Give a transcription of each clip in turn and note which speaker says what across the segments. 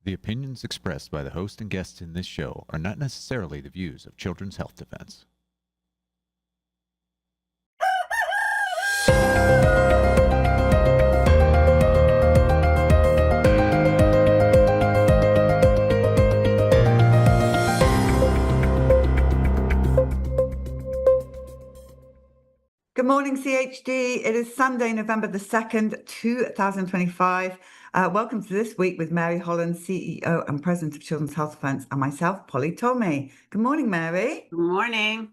Speaker 1: The opinions expressed by the host and guests in this show are not necessarily the views of Children's Health Defense.
Speaker 2: Good morning, CHD. It is Sunday, November the 2nd, 2025. Welcome to This Week with Mary Holland, CEO and President of Children's Health Defense, and myself, Polly Tommey. Good morning, Mary.
Speaker 3: Good morning.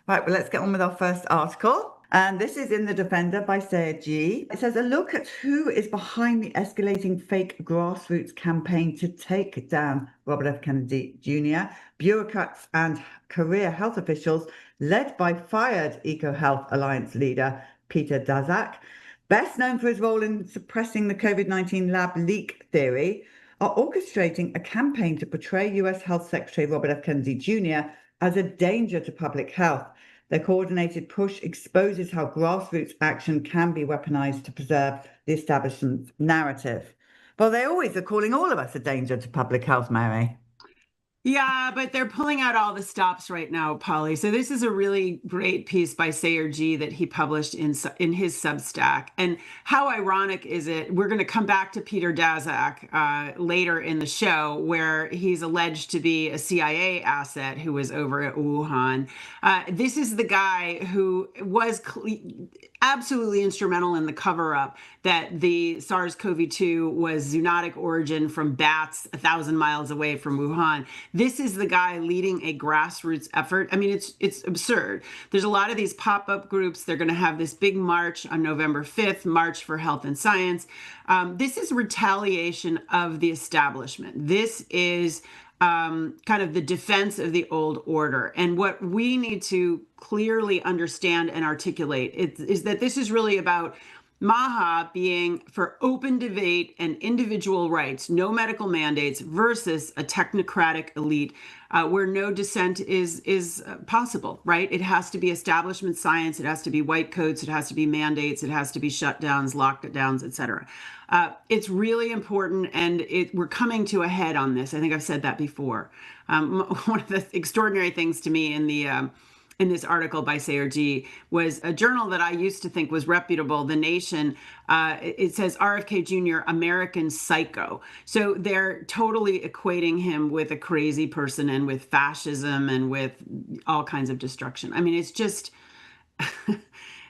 Speaker 2: Right, well, let's get on with our first article. And this is in The Defender by Sarah G. It says, a look at who is behind the escalating fake grassroots campaign to take down Robert F. Kennedy Jr., bureaucrats and career health officials led by fired EcoHealth Alliance leader Peter Daszak, best known for his role in suppressing the COVID-19 lab leak theory, are orchestrating a campaign to portray US Health Secretary Robert F. Kennedy Jr. as a danger to public health. Their coordinated push exposes how grassroots action can be weaponized to preserve the establishment's narrative. Well, they always are calling all of us a danger to public health, Mary.
Speaker 3: Yeah, but they're pulling out all the stops right now, Polly. So this is a really great piece by Sayer G that he published in his Substack. And how ironic is it? We're going to come back to Peter Daszak later in the show, where he's alleged to be a CIA asset who was over at Wuhan. This is the guy who was absolutely instrumental in the cover-up that the SARS-CoV-2 was zoonotic origin from bats 1,000 miles away from Wuhan. This is the guy leading a grassroots effort. I mean, it's absurd. There's a lot of these pop-up groups. They're going to have this big march on November 5th, March for Health and Science. This is retaliation of the establishment. This is kind of the defense of the old order. And what we need to clearly understand and articulate is that this is really about MAHA being for open debate and individual rights, no medical mandates, versus a technocratic elite where no dissent is possible, right? It has to be establishment science. It has to be white coats. It has to be mandates. It has to be shutdowns, lockdowns, et cetera. It's really important, and we're coming to a head on this. I think I've said that before. One of the extraordinary things to me in this article by Sayer G was a journal that I used to think was reputable, The Nation. It says RFK Jr., American psycho. So they're totally equating him with a crazy person and with fascism and with all kinds of destruction. I mean, it's just,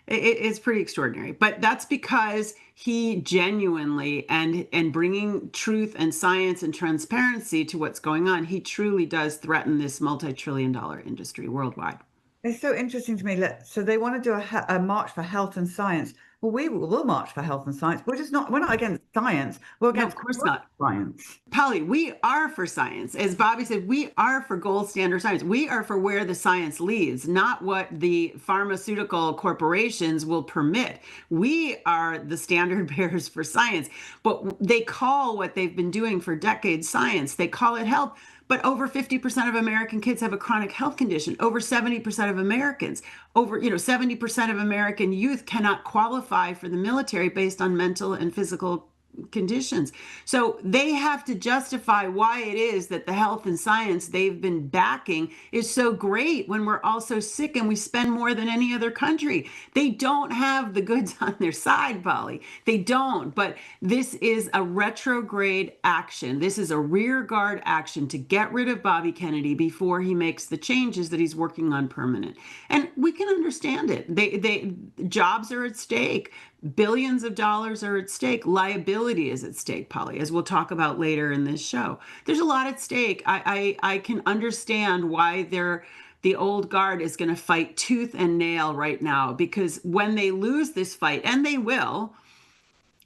Speaker 3: it's pretty extraordinary. But that's because he genuinely, and bringing truth and science and transparency to what's going on, he truly does threaten this multi-trillion-dollar industry worldwide.
Speaker 2: It's so interesting to me. So they want to do a march for health and science. Well, we'll march for health and science. We're not against science. We're against,
Speaker 3: no, of course not,
Speaker 2: science.
Speaker 3: Polly, we are for science. As Bobby said, we are for gold standard science. We are for where the science leads, not what the pharmaceutical corporations will permit. We are the standard bearers for science. But they call what they've been doing for decades science. They call it health. But over 50% of American kids have a chronic health condition. Over 70% of Americans, 70% of American youth cannot qualify for the military based on mental and physical conditions. So they have to justify why it is that the health and science they've been backing is so great when we're all so sick and we spend more than any other country. They don't have the goods on their side, Polly. They don't. But this is a retrograde action. This is a rear guard action to get rid of Bobby Kennedy before he makes the changes that he's working on permanent. And we can understand it. Jobs are at stake. Billions of dollars are at stake. Liability is at stake, Polly, as we'll talk about later in this show. There's a lot at stake. I can understand why the old guard is going to fight tooth and nail right now, because when they lose this fight, and they will,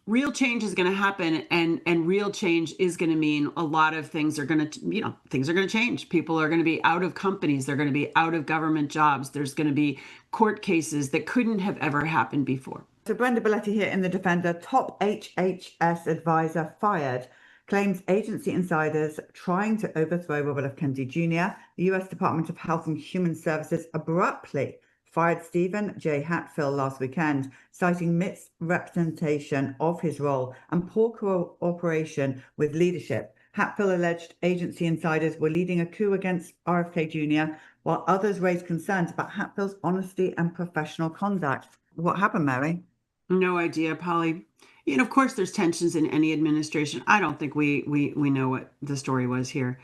Speaker 3: real change is going to happen, and real change is going to mean a lot of things are going to, things are going to change. People are going to be out of companies. They're going to be out of government jobs. There's going to be court cases that couldn't have ever happened before.
Speaker 2: So Brenda Belletti here in The Defender. Top HHS advisor fired, claims agency insiders trying to overthrow Robert F. Kennedy Jr. The US Department of Health and Human Services abruptly fired Stephen J. Hatfield last weekend, citing misrepresentation of his role and poor cooperation with leadership. Hatfield alleged agency insiders were leading a coup against RFK Jr., while others raised concerns about Hatfield's honesty and professional conduct. What happened, Mary?
Speaker 3: No idea, Polly. And of course, there's tensions in any administration. I don't think we know what the story was here.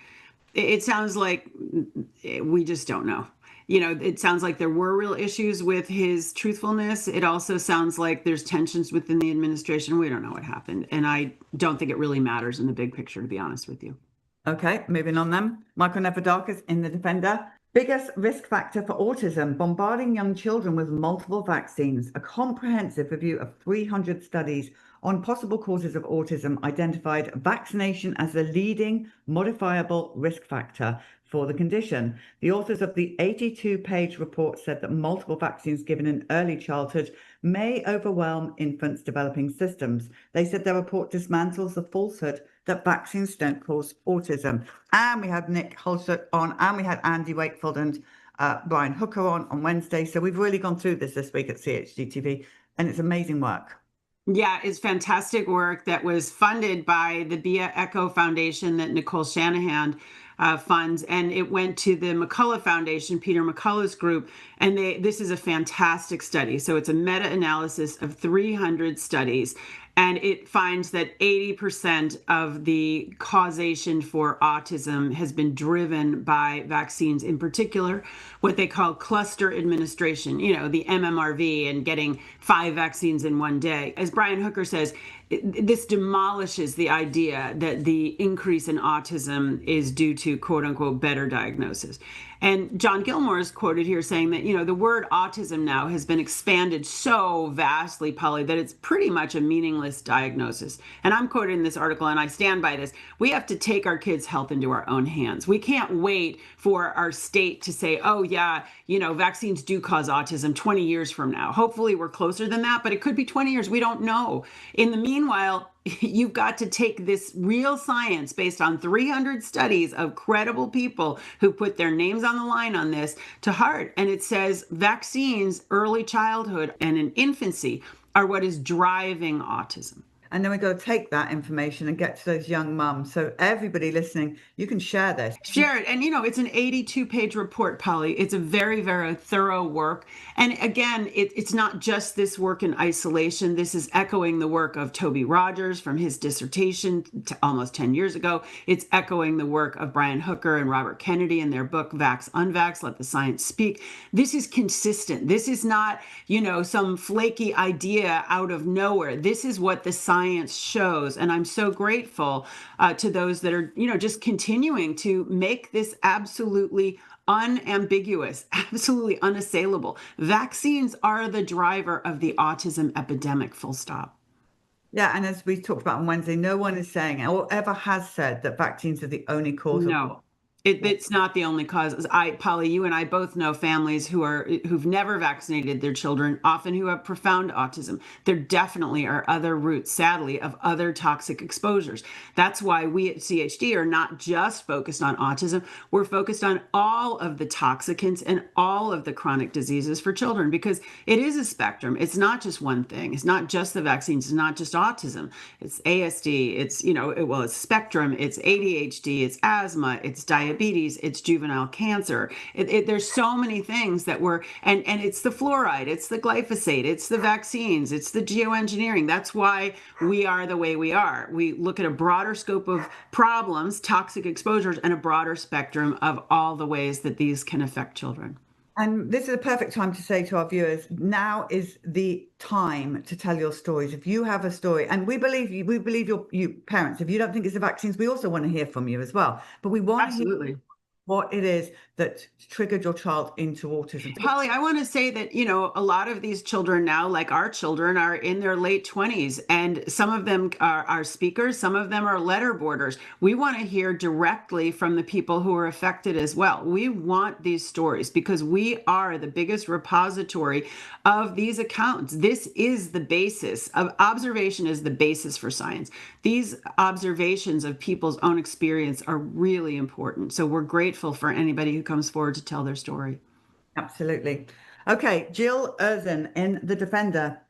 Speaker 3: It sounds like we just don't know. It sounds like there were real issues with his truthfulness. It also sounds like there's tensions within the administration. We don't know what happened. And I don't think it really matters in the big picture, to be honest with you.
Speaker 2: Okay, moving on then. Michael Nevadakis in The Defender. Biggest risk factor for autism, bombarding young children with multiple vaccines. A comprehensive review of 300 studies on possible causes of autism identified vaccination as the leading modifiable risk factor for the condition. The authors of the 82-page report said that multiple vaccines given in early childhood may overwhelm infants' developing systems. They said their report dismantles the falsehood that vaccines don't cause autism. And we had Nick Holsett on, and we had Andy Wakefield and Brian Hooker on Wednesday. So we've really gone through this week at CHD TV, and it's amazing work.
Speaker 3: Yeah, it's fantastic work that was funded by the Bia Echo Foundation that Nicole Shanahan funds, and it went to the McCullough Foundation, Peter McCullough's group, and this is a fantastic study. So it's a meta-analysis of 300 studies, and it finds that 80% of the causation for autism has been driven by vaccines, in particular, what they call cluster administration, the MMRV, and getting 5 vaccines in one day. As Brian Hooker says, this demolishes the idea that the increase in autism is due to quote unquote better diagnosis. And John Gilmore is quoted here saying that, the word autism now has been expanded so vastly, Polly, that it's pretty much a meaningless diagnosis. And I'm quoted in this article, and I stand by this. We have to take our kids' health into our own hands. We can't wait for our state to say, oh, yeah, vaccines do cause autism 20 years from now. Hopefully we're closer than that, but it could be 20 years. We don't know. In the meanwhile, you've got to take this real science based on 300 studies of credible people who put their names on the line on this to heart. And it says vaccines, early childhood and in infancy are what is driving autism.
Speaker 2: And then we go take that information and get to those young mums. So everybody listening, you can share this.
Speaker 3: Share it. And, it's an 82-page report, Polly. It's a very, very thorough work. And again, it's not just this work in isolation. This is echoing the work of Toby Rogers from his dissertation almost 10 years ago. It's echoing the work of Brian Hooker and Robert Kennedy in their book, Vax Unvax, Let the Science Speak. This is consistent. This is not, some flaky idea out of nowhere. This is what the science shows. And I'm so grateful to those that are, just continuing to make this absolutely unambiguous, absolutely unassailable. Vaccines are the driver of the autism epidemic, full stop.
Speaker 2: Yeah, and as we talked about on Wednesday, no one is saying or ever has said that vaccines are the only cause of
Speaker 3: It's not the only cause. Polly, you and I both know families who've never vaccinated their children, often who have profound autism. There definitely are other roots, sadly, of other toxic exposures. That's why we at CHD are not just focused on autism. We're focused on all of the toxicants and all of the chronic diseases for children, because it is a spectrum. It's not just one thing. It's not just the vaccines. It's not just autism. It's ASD. It's, it's spectrum. It's ADHD. It's asthma. It's diabetes. It's juvenile cancer. There's so many things that and it's the fluoride, it's the glyphosate, it's the vaccines, it's the geoengineering. That's why we are the way we are. We look at a broader scope of problems, toxic exposures, and a broader spectrum of all the ways that these can affect children.
Speaker 2: And this is a perfect time to say to our viewers, now is the time to tell your stories. If you have a story, and we believe you parents, if you don't think it's the vaccines, we also want to hear from you as well. But we want to hear what it is that triggered your child into autism.
Speaker 3: Polly, I want to say that, a lot of these children now, like our children, are in their late 20s, and some of them are speakers, some of them are letterboarders. We want to hear directly from the people who are affected as well. We want these stories because we are the biggest repository of these accounts. This is the basis of observation, is the basis for science. These observations of people's own experience are really important. So we're grateful for anybody who comes forward to tell their story.
Speaker 2: Absolutely. Okay, Jill Erzin in The Defender.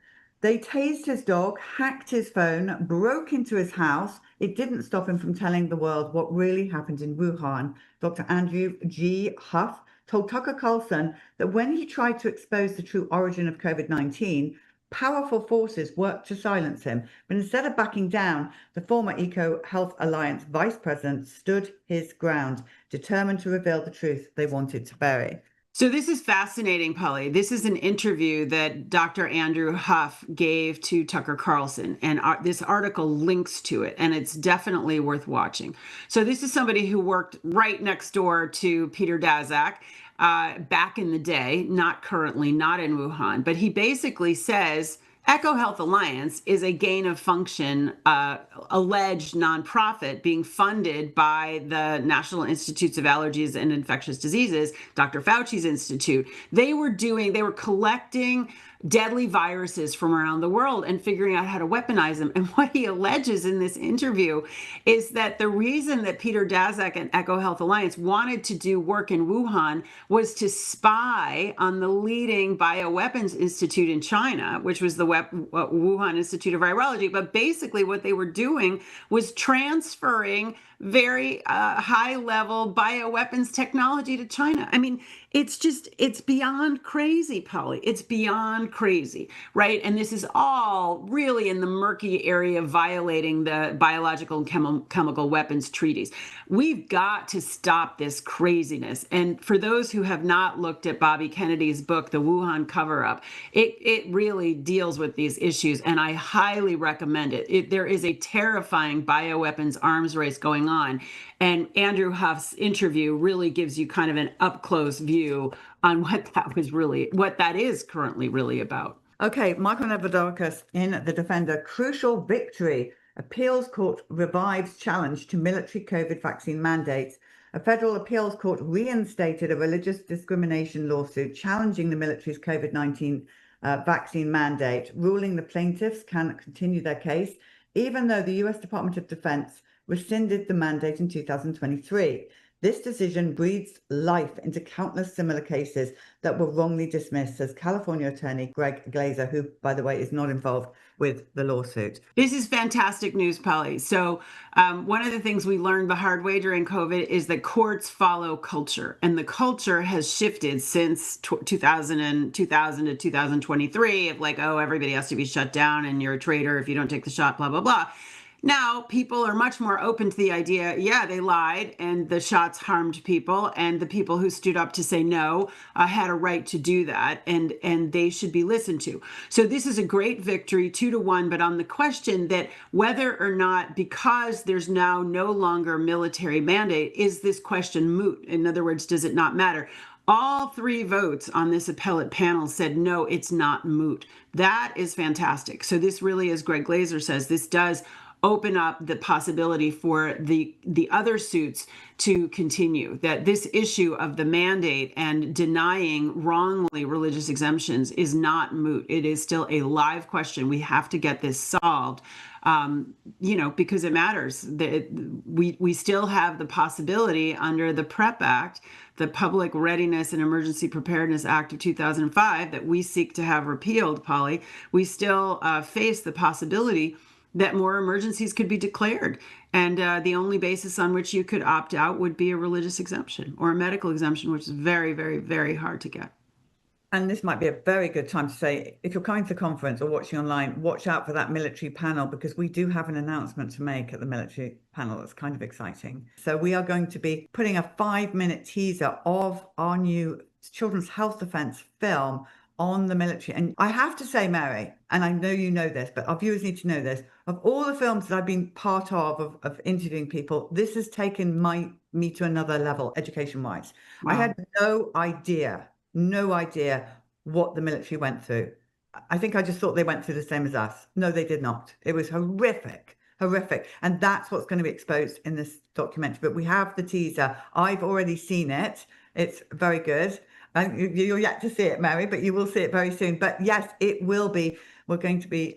Speaker 2: They tased his dog, hacked his phone, broke into his house. It didn't stop him from telling the world what really happened in Wuhan. Dr. Andrew G. Huff told Tucker Carlson that when he tried to expose the true origin of COVID-19, powerful forces worked to silence him. But instead of backing down, the former Eco Health Alliance vice president stood his ground, determined to reveal the truth they wanted to bury.
Speaker 3: So this is fascinating, Polly. This is an interview that Dr. Andrew Huff gave to Tucker Carlson, and this article links to it, and it's definitely worth watching. So this is somebody who worked right next door to Peter Daszak back in the day, not currently, not in Wuhan, but he basically says Eco Health Alliance is a gain of function alleged nonprofit being funded by the National Institutes of Allergies and Infectious Diseases, Dr. Fauci's institute. They were collecting deadly viruses from around the world and figuring out how to weaponize them. And what he alleges in this interview is that the reason that Peter Daszak and Eco Health Alliance wanted to do work in Wuhan was to spy on the leading bioweapons institute in China, which was the Wuhan Institute of Virology. But basically what they were doing was transferring very high-level bioweapons technology to China. I mean, it's beyond crazy, Polly. It's beyond crazy, right? And this is all really in the murky area of violating the biological and chemical weapons treaties. We've got to stop this craziness. And for those who have not looked at Bobby Kennedy's book, The Wuhan Cover-Up, it really deals with these issues, and I highly recommend it. There is a terrifying bioweapons arms race going on, and Andrew Huff's interview really gives you kind of an up-close view on what that is currently really about.
Speaker 2: Okay, Michael Nevadakis in The Defender, crucial victory. Appeals court revives challenge to military COVID vaccine mandates. A federal appeals court reinstated a religious discrimination lawsuit challenging the military's COVID-19 vaccine mandate, ruling the plaintiffs can continue their case, even though the US Department of Defense rescinded the mandate in 2023. This decision breathes life into countless similar cases that were wrongly dismissed, says California attorney Greg Glazer, who, by the way, is not involved with the lawsuit.
Speaker 3: This is fantastic news, Polly. So one of the things we learned the hard way during COVID is that courts follow culture, and the culture has shifted since 2000 to 2023 of like, oh, everybody has to be shut down and you're a traitor if you don't take the shot, blah, blah, blah. Now, people are much more open to the idea, yeah, they lied and the shots harmed people, and the people who stood up to say no had a right to do that, and they should be listened to. So this is a great victory, 2-1, but on the question that whether or not, because there's now no longer military mandate, is this question moot? In other words, does it not matter? All 3 votes on this appellate panel said, no, it's not moot. That is fantastic. So this really, as Greg Glazer says, this does open up the possibility for the other suits to continue, that this issue of the mandate and denying wrongly religious exemptions is not moot. It is still a live question. We have to get this solved, because it matters. We still have the possibility under the PrEP Act, the Public Readiness and Emergency Preparedness Act of 2005, that we seek to have repealed, Polly. We still face the possibility that more emergencies could be declared. And the only basis on which you could opt out would be a religious exemption or a medical exemption, which is very, very, very hard to get.
Speaker 2: And this might be a very good time to say, if you're coming to the conference or watching online, watch out for that military panel, because we do have an announcement to make at the military panel that's kind of exciting. So we are going to be putting a 5-minute teaser of our new children's health defense film on the military. And I have to say, Mary, and I know you know this, but our viewers need to know this, of all the films that I've been part of interviewing people, this has taken me to another level, education-wise. Wow. I had no idea what the military went through. I think I just thought they went through the same as us. No, they did not. It was horrific. And that's what's going to be exposed in this documentary. But we have the teaser. I've already seen it. It's very good. And you're yet to see it, Mary, but you will see it very soon. But yes, it will be. we're going to be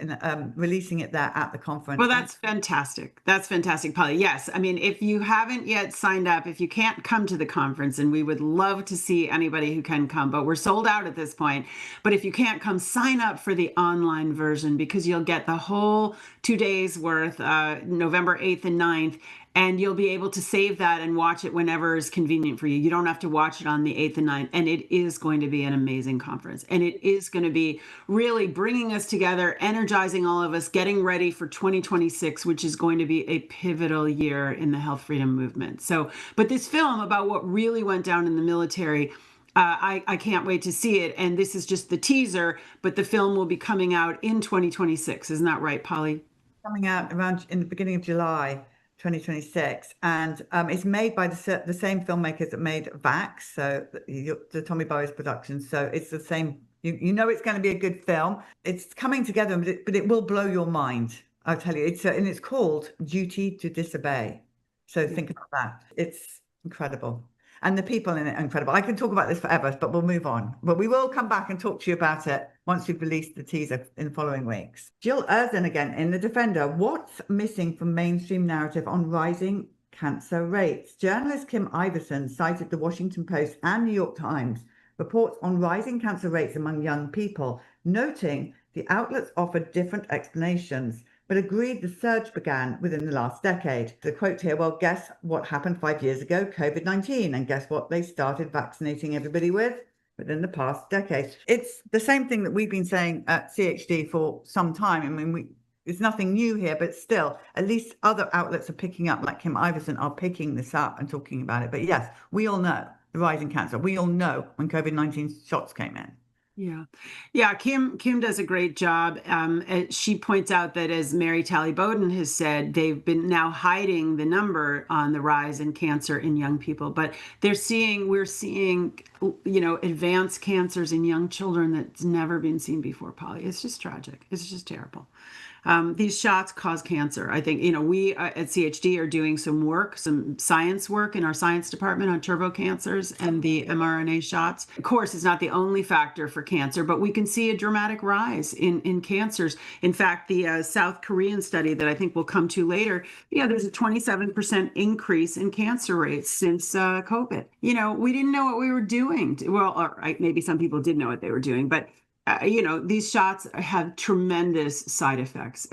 Speaker 2: releasing it there at the conference.
Speaker 3: Well, that's fantastic. That's fantastic, Polly. Yes. I mean, if you haven't yet signed up, if you can't come to the conference, and we would love to see anybody who can come, but we're sold out at this point. But if you can't come, sign up for the online version, because you'll get the whole 2 days worth, November 8th and 9th. And you'll be able to save that and watch it whenever is convenient for you. You don't have to watch it on the 8th and 9th. And it is going to be an amazing conference. And it is going to be really bringing us together, energizing all of us, getting ready for 2026, which is going to be a pivotal year in the health freedom movement. So, but this film about what really went down in the military, I can't wait to see it. And this is just the teaser, but the film will be coming out in 2026. Isn't that right, Polly?
Speaker 2: Coming out around in the beginning of July 2026, and it's made by the same filmmakers that made Vax, so the Tommy Burris production. So it's the same. You know it's going to be a good film. It's coming together, but it will blow your mind. I'll tell you. And it's called Duty to Disobey. So think about that. It's incredible. And the people in it are incredible. I can talk about this forever, but we'll move on. But we will come back and talk to you about it once we've released the teaser in the following weeks. Jill Erzin again in The Defender. What's missing from mainstream narrative on rising cancer rates? Journalist Kim Iverson cited the Washington Post and New York Times reports on rising cancer rates among young people, noting the outlets offered different explanations, but agreed the surge began within the last decade. The quote here, well, guess what happened 5 years ago? COVID-19. And guess what they started vaccinating everybody with? Within the past decade. It's the same thing that we've been saying at CHD for some time. I mean, it's nothing new here, but still, at least other outlets are picking up, like Kim Iverson are picking this up and talking about it. But yes, we all know the rise in cancer. We all know when COVID-19 shots came in.
Speaker 3: Yeah. Kim does a great job. She points out that, as Mary Talley Bowden has said, they've been now hiding the number on the rise in cancer in young people, but we're seeing, advanced cancers in young children that's never been seen before, Polly. It's just tragic. It's just terrible. These shots cause cancer. I think, we at CHD are doing some science work in our science department on turbo cancers and the mRNA shots. Of course, it's not the only factor for cancer, but we can see a dramatic rise in cancers. In fact, the South Korean study that I think we'll come to later, there's a 27% increase in cancer rates since COVID. We didn't know what we were doing. Maybe some people did know what they were doing, but these shots have tremendous side effects,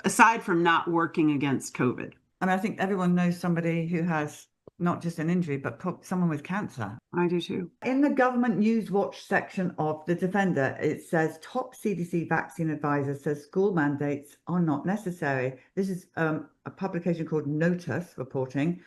Speaker 3: aside from not working against COVID.
Speaker 2: I mean, I think everyone knows somebody who has not just an injury, but someone with cancer.
Speaker 3: I do too. In
Speaker 2: the government news watch section of The Defender, it says top CDC vaccine advisor says school mandates are not necessary. This is a publication called Notice reporting.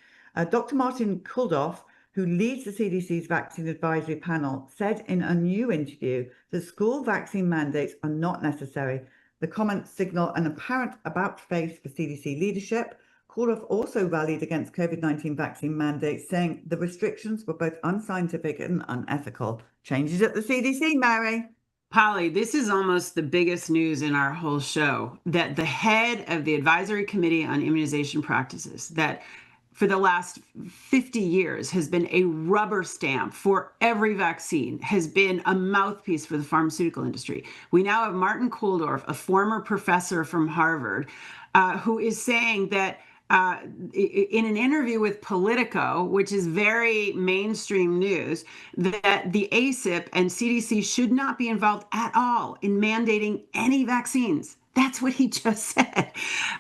Speaker 2: Dr. Martin Kulldorff, who leads the CDC's vaccine advisory panel, said in a new interview that school vaccine mandates are not necessary. The comments signal an apparent about-face for CDC leadership. Kulldorff also rallied against COVID-19 vaccine mandates, saying the restrictions were both unscientific and unethical. Changes at the CDC, Mary.
Speaker 3: Polly, this is almost the biggest news in our whole show, that the head of the Advisory Committee on Immunization Practices, that for the last 50 years has been a rubber stamp for every vaccine, has been a mouthpiece for the pharmaceutical industry. We now have Martin Kulldorff, a former professor from Harvard, who is saying that in an interview with Politico, which is very mainstream news, that the ACIP and CDC should not be involved at all in mandating any vaccines. That's what he just said.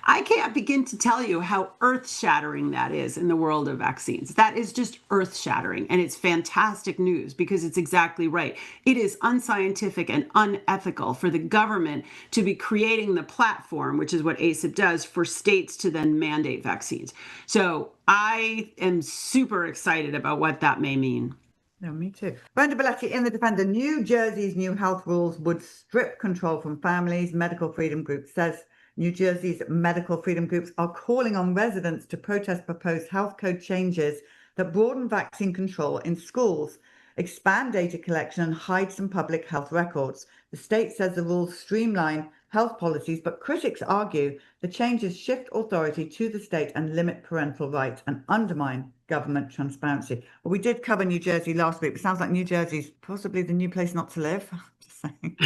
Speaker 3: I can't begin to tell you how earth-shattering that is in the world of vaccines. That is just earth-shattering, and it's fantastic news because it's exactly right. It is unscientific and unethical for the government to be creating the platform, which is what ACIP does, for states to then mandate vaccines. So I am super excited about what that may mean.
Speaker 2: No, me too. Brenda Belletti in The Defender. New Jersey's new health rules would strip control from families. Medical Freedom Group says New Jersey's medical freedom groups are calling on residents to protest proposed health code changes that broaden vaccine control in schools, expand data collection, and hide some public health records. The state says the rules streamline health policies, but critics argue the changes shift authority to the state and limit parental rights and undermine government transparency. Well, we did cover New Jersey last week. It sounds like New Jersey's possibly the new place not to live. Just saying.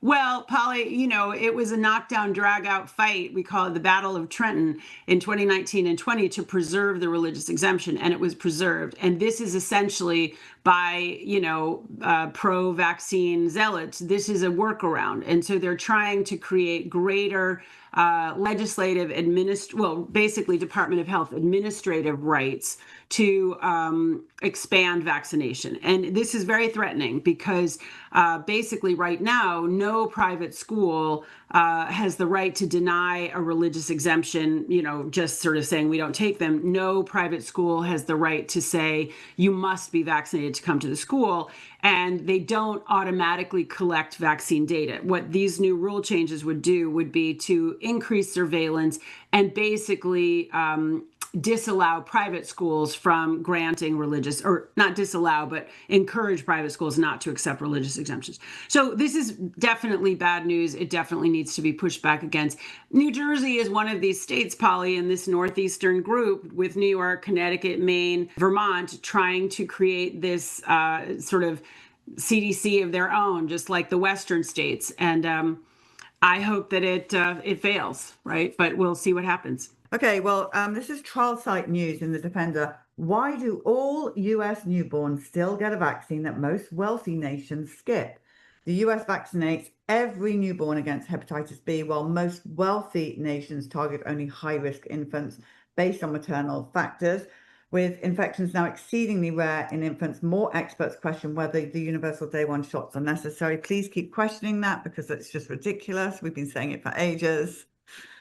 Speaker 3: Well, Polly, it was a knockdown, drag out fight. We call it the Battle of Trenton in 2019 and 20 to preserve the religious exemption, and it was preserved. And this is essentially by, pro-vaccine zealots. This is a workaround. And so they're trying to create greater legislative, basically Department of Health administrative rights to expand vaccination. And this is very threatening because basically right now, no private school has the right to deny a religious exemption, just sort of saying we don't take them. No private school has the right to say you must be vaccinated to come to the school. And they don't automatically collect vaccine data. What these new rule changes would do would be to increase surveillance and basically disallow private schools from granting religious, or not disallow, but encourage private schools not to accept religious exemptions. So this is definitely bad news. It definitely needs to be pushed back against. New Jersey is one of these states, Polly, in this northeastern group with New York, Connecticut, Maine, Vermont, trying to create this sort of CDC of their own, just like the Western states. And I hope that it fails, right? But we'll see what happens.
Speaker 2: Okay, well, this is trial site news in the Defender. Why do all US newborns still get a vaccine that most wealthy nations skip? The US vaccinates every newborn against hepatitis B, while most wealthy nations target only high-risk infants based on maternal factors. With infections now exceedingly rare in infants, more experts question whether the universal day one shots are necessary. Please keep questioning that because it's just ridiculous. We've been saying it for ages.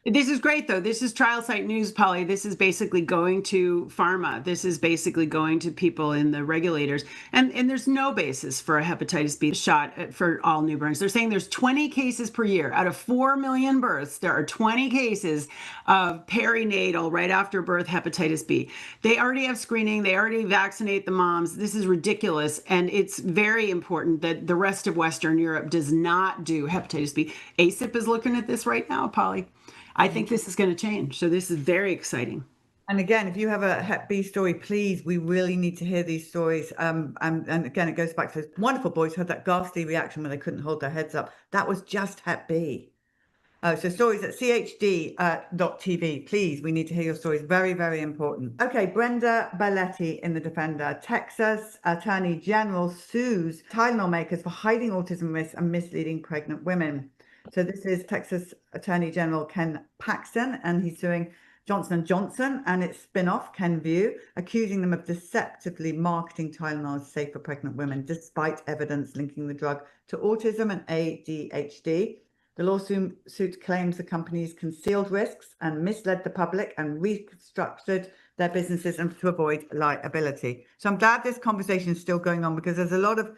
Speaker 3: This is great, though. This is trial site news, Polly. This is basically going to Pharma. This is basically going to people in the regulators. And there's no basis for a hepatitis B shot for all newborns. They're saying there's 20 cases per year. Out of 4 million births, there are 20 cases of perinatal, right after birth, hepatitis B. They already have screening. They already vaccinate the moms. This is ridiculous. And it's very important that the rest of Western Europe does not do hepatitis B. ACIP is looking at this right now, Polly. I think this is going to change. So this is very exciting.
Speaker 2: And again, if you have a Hep B story, please, we really need to hear these stories. And again, it goes back to those wonderful boys who had that ghastly reaction when they couldn't hold their heads up. That was just Hep B. So stories at chd.tv. Please, we need to hear your stories. Very, very important. Okay, Brenda Belletti in the Defender. Texas Attorney General sues Tylenol makers for hiding autism risks and misleading pregnant women. So this is Texas Attorney General Ken Paxton, and he's suing Johnson & Johnson and its spin-off, Kenvue, accusing them of deceptively marketing Tylenol as safe for pregnant women, despite evidence linking the drug to autism and ADHD. The lawsuit claims the companies concealed risks and misled the public and restructured their businesses and to avoid liability. So I'm glad this conversation is still going on, because there's a lot of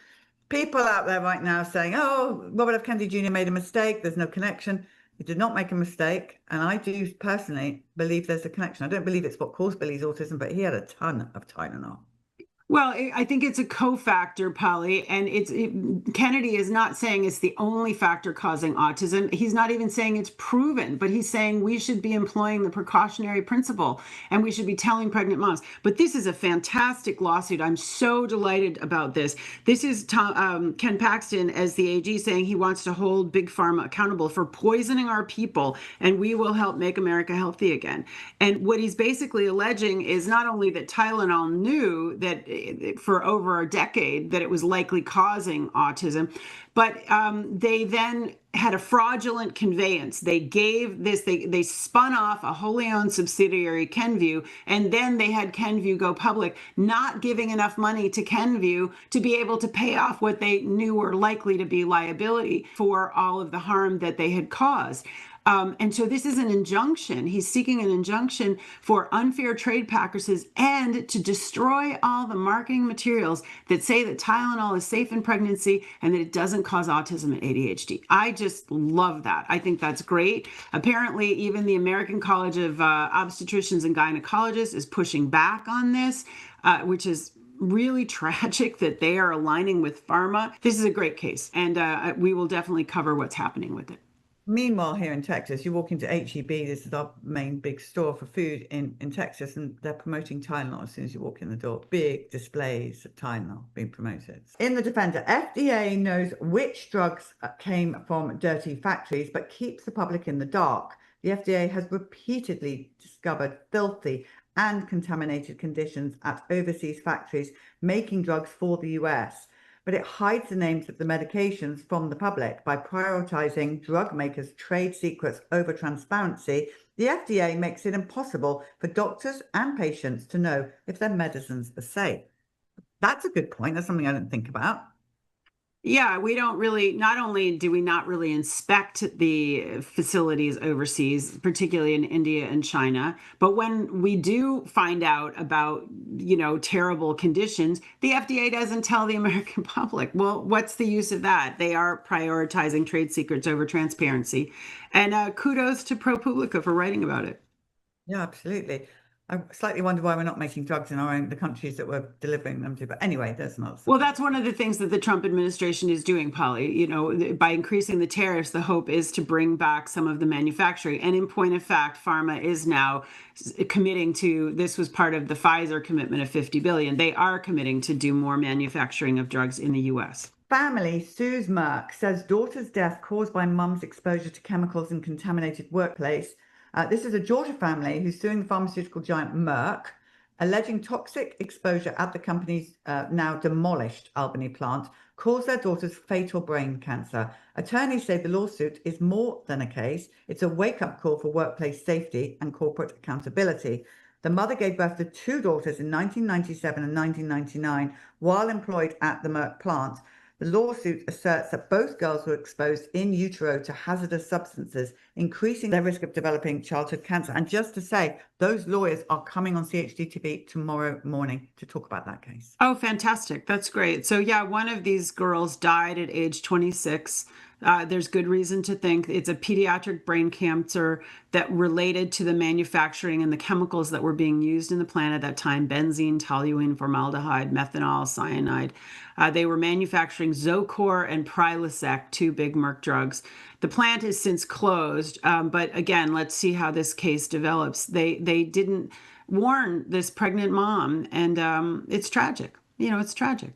Speaker 2: people out there right now saying, oh, Robert F. Kennedy Jr. made a mistake. There's no connection. He did not make a mistake. And I do personally believe there's a connection. I don't believe it's what caused Billy's autism, but he had a ton of Tylenol.
Speaker 3: Well, I think it's a cofactor, Polly, and Kennedy is not saying it's the only factor causing autism. He's not even saying it's proven, but he's saying we should be employing the precautionary principle and we should be telling pregnant moms. But this is a fantastic lawsuit. I'm so delighted about this. This is Ken Paxton as the AG saying he wants to hold Big Pharma accountable for poisoning our people, and we will help make America healthy again. And what he's basically alleging is not only that Tylenol knew that for over a decade that it was likely causing autism, but they then had a fraudulent conveyance. They gave this, they spun off a wholly owned subsidiary, Kenvue, and then they had Kenvue go public, not giving enough money to Kenvue to be able to pay off what they knew were likely to be liability for all of the harm that they had caused. And so this is an injunction. He's seeking an injunction for unfair trade practices and to destroy all the marketing materials that say that Tylenol is safe in pregnancy and that it doesn't cause autism and ADHD. I just love that. I think that's great. Apparently, even the American College of Obstetricians and Gynecologists is pushing back on this, which is really tragic that they are aligning with Pharma. This is a great case, and we will definitely cover what's happening with it.
Speaker 2: Meanwhile, here in Texas, you walk into HEB, this is our main big store for food in Texas, and they're promoting Tylenol as soon as you walk in the door. Big displays of Tylenol being promoted. In the Defender, FDA knows which drugs came from dirty factories, but keeps the public in the dark. The FDA has repeatedly discovered filthy and contaminated conditions at overseas factories making drugs for the US. But it hides the names of the medications from the public by prioritizing drug makers' trade secrets over transparency. The FDA makes it impossible for doctors and patients to know if their medicines are safe. That's a good point. That's something I didn't think about.
Speaker 3: Yeah, we don't really, not only do we not really inspect the facilities overseas, particularly in India and China, but when we do find out about, terrible conditions, the FDA doesn't tell the American public. Well, what's the use of that? They are prioritizing trade secrets over transparency. And kudos to ProPublica for writing about it.
Speaker 2: Yeah, absolutely. I slightly wonder why we're not making drugs in the countries that we're delivering them to. But anyway, there's another subject.
Speaker 3: Well, that's one of the things that the Trump administration is doing, Polly. By increasing the tariffs, the hope is to bring back some of the manufacturing. And in point of fact, Pharma is now committing to, this was part of the Pfizer commitment of $50 billion. They are committing to do more manufacturing of drugs in the U.S.
Speaker 2: Family sues Merck, says daughter's death caused by mum's exposure to chemicals in contaminated workplace. This is a Georgia family who's suing the pharmaceutical giant Merck, alleging toxic exposure at the company's now demolished Albany plant caused their daughter's fatal brain cancer. Attorneys say the lawsuit is more than a case. It's a wake-up call for workplace safety and corporate accountability. The mother gave birth to two daughters in 1997 and 1999 while employed at the Merck plant. The lawsuit asserts that both girls were exposed in utero to hazardous substances, increasing their risk of developing childhood cancer. And just to say, those lawyers are coming on CHD TV tomorrow morning to talk about that case.
Speaker 3: Oh, fantastic. That's great. So yeah, one of these girls died at age 26. There's good reason to think it's a pediatric brain cancer that related to the manufacturing and the chemicals that were being used in the plant at that time: benzene, toluene, formaldehyde, methanol, cyanide. They were manufacturing Zocor and Prilosec, two big Merck drugs. The plant is since closed, but again, let's see how this case develops. They didn't warn this pregnant mom, and it's tragic. It's tragic.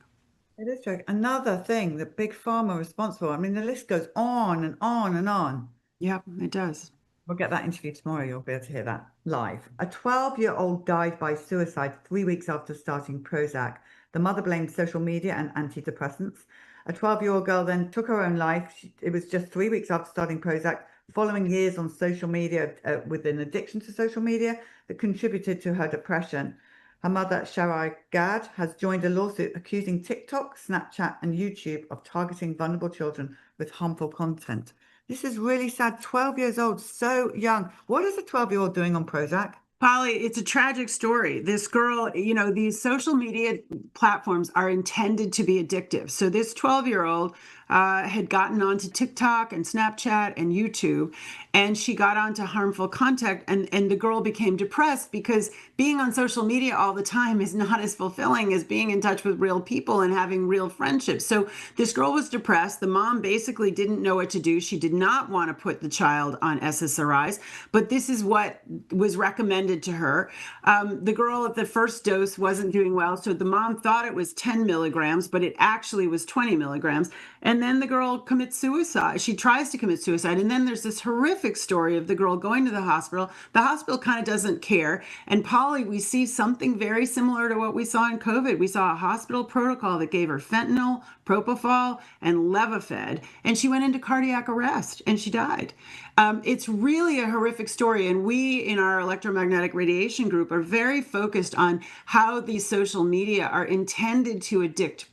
Speaker 2: It is tragic. Another thing that Big Pharma are responsible. I mean, the list goes on and on and on.
Speaker 3: Yep, it does.
Speaker 2: We'll get that interview tomorrow. You'll be able to hear that live. A 12-year-old died by suicide 3 weeks after starting Prozac. The mother blamed social media and antidepressants. A 12-year-old girl then took her own life. It was just 3 weeks after starting Prozac, following years on social media with an addiction to social media that contributed to her depression. Her mother, Sharai Gad, has joined a lawsuit accusing TikTok, Snapchat, and YouTube of targeting vulnerable children with harmful content. This is really sad. 12 years old, so young. What is a 12-year-old doing on Prozac?
Speaker 3: Polly, it's a tragic story. This girl, these social media platforms are intended to be addictive. So this 12-year-old had gotten onto TikTok and Snapchat and YouTube, and she got onto harmful content, and the girl became depressed because being on social media all the time is not as fulfilling as being in touch with real people and having real friendships. So this girl was depressed. The mom basically didn't know what to do. She did not want to put the child on SSRIs, but this is what was recommended to her. The girl at the first dose wasn't doing well, so the mom thought it was 10 milligrams, but it actually was 20 milligrams. And then the girl commits suicide. She tries to commit suicide. And then there's this horrific story of the girl going to the hospital. The hospital kind of doesn't care. And Polly, we see something very similar to what we saw in COVID. We saw a hospital protocol that gave her fentanyl, propofol, and Levophed. And she went into cardiac arrest and she died. It's really a horrific story. And we in our electromagnetic radiation group are very focused on how these social media are intended to addict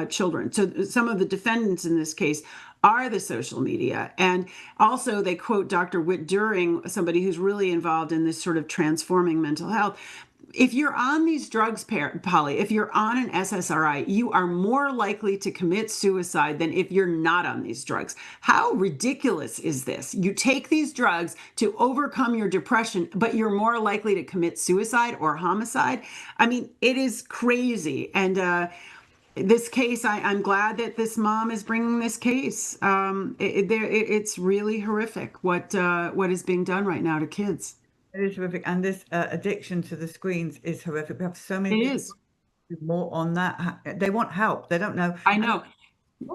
Speaker 3: children. So some of the defendants in this case are the social media. And also they quote Dr. Whit During, somebody who's really involved in this sort of transforming mental health. If you're on these drugs, Polly, if you're on an SSRI, you are more likely to commit suicide than if you're not on these drugs. How ridiculous is this? You take these drugs to overcome your depression, but you're more likely to commit suicide or homicide. I mean, it is crazy. And This case, I'm glad that this mom is bringing this case. It's really horrific what is being done right now to kids.
Speaker 2: It is horrific. And this addiction to the screens is horrific. We have so many
Speaker 3: It
Speaker 2: people
Speaker 3: is.
Speaker 2: more on that. They want help. They don't know.
Speaker 3: I know.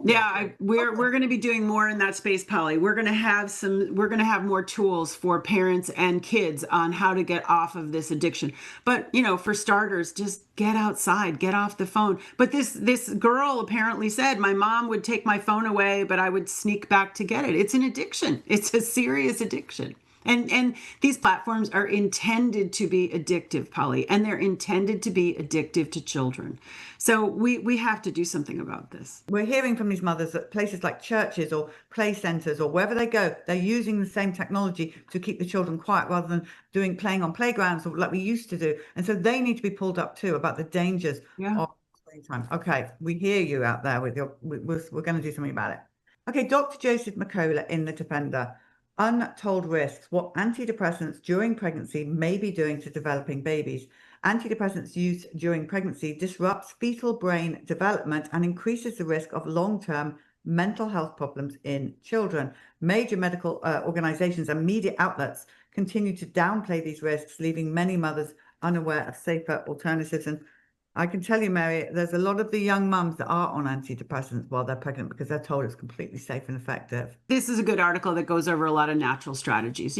Speaker 3: Yeah, we're going to be doing more in that space, Polly. We're going to have more tools for parents and kids on how to get off of this addiction. But, for starters, just get outside, get off the phone. But this girl apparently said, my mom would take my phone away, but I would sneak back to get it. It's an addiction. It's a serious addiction. And these platforms are intended to be addictive, Polly, and they're intended to be addictive to children. So we have to do something about this.
Speaker 2: We're hearing from these mothers that places like churches or play centers or wherever they go, they're using the same technology to keep the children quiet rather than playing on playgrounds or like we used to do. And so they need to be pulled up too about the dangers of screen time. Okay, we hear you out there with we're going to do something about it. Okay, Dr. Joseph McCullough in The Defender. Untold risks, what antidepressants during pregnancy may be doing to developing babies. Antidepressants used during pregnancy disrupts fetal brain development and increases the risk of long-term mental health problems in children. Major medical organizations and media outlets continue to downplay these risks, leaving many mothers unaware of safer alternatives. And I can tell you, Mary, there's a lot of the young mums that are on antidepressants while they're pregnant because they're told it's completely safe and effective.
Speaker 3: This is a good article that goes over a lot of natural strategies.